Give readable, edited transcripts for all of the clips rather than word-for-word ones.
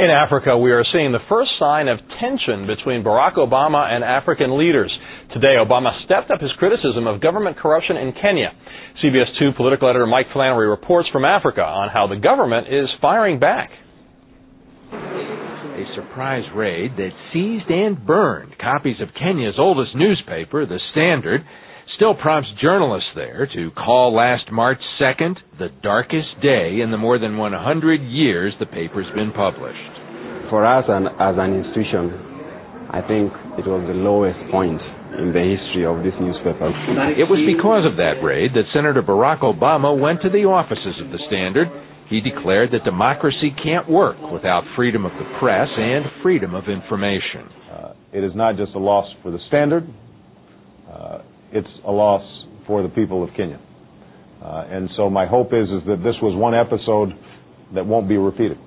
In Africa, we are seeing the first sign of tension between Barack Obama and African leaders. Today, Obama stepped up his criticism of government corruption in Kenya. CBS 2 political editor Mike Flannery reports from Africa on how the government is firing back. A surprise raid that seized and burned copies of Kenya's oldest newspaper, The Standard, still prompts journalists there to call last March 2nd the darkest day in the more than 100 years the paper's been published. For us as an institution, I think it was the lowest point in the history of this newspaper. It was because of that raid that Senator Barack Obama went to the offices of The Standard. He declared that democracy can't work without freedom of the press and freedom of information. It is not just a loss for The Standard. It's a loss for the people of Kenya. And so my hope is that this was one episode that won't be repeated.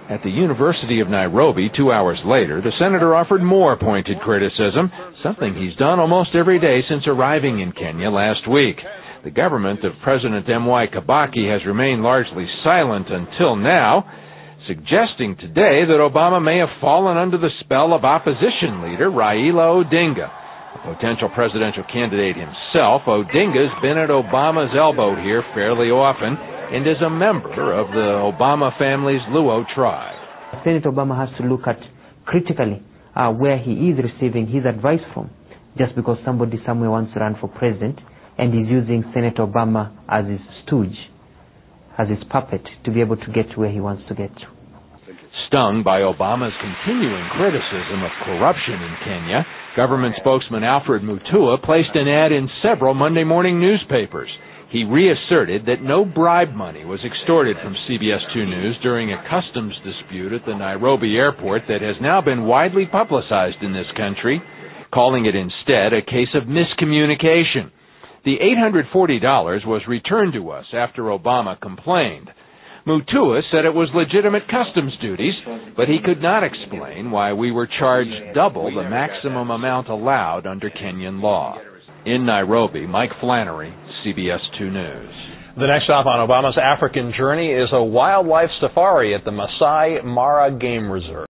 At the University of Nairobi, 2 hours later, the senator offered more pointed criticism, something he's done almost every day since arriving in Kenya last week. The government of President M.Y. Kibaki has remained largely silent until now, suggesting today that Obama may have fallen under the spell of opposition leader Raila Odinga. A potential presidential candidate himself, Odinga's been at Obama's elbow here fairly often and is a member of the Obama family's Luo tribe. Senator Obama has to look at critically where he is receiving his advice from. Just because somebody somewhere wants to run for president and is using Senator Obama as his stooge, as his puppet, to be able to get to where he wants to get to. Stung by Obama's continuing criticism of corruption in Kenya, government spokesman Alfred Mutua placed an ad in several Monday morning newspapers. He reasserted that no bribe money was extorted from CBS 2 News during a customs dispute at the Nairobi airport that has now been widely publicized in this country, calling it instead a case of miscommunication. The $840 was returned to us after Obama complained. Mutua said it was legitimate customs duties, but he could not explain why we were charged double the maximum amount allowed under Kenyan law. In Nairobi, Mike Flannery, CBS 2 News. The next stop on Obama's African journey is a wildlife safari at the Masai Mara Game Reserve.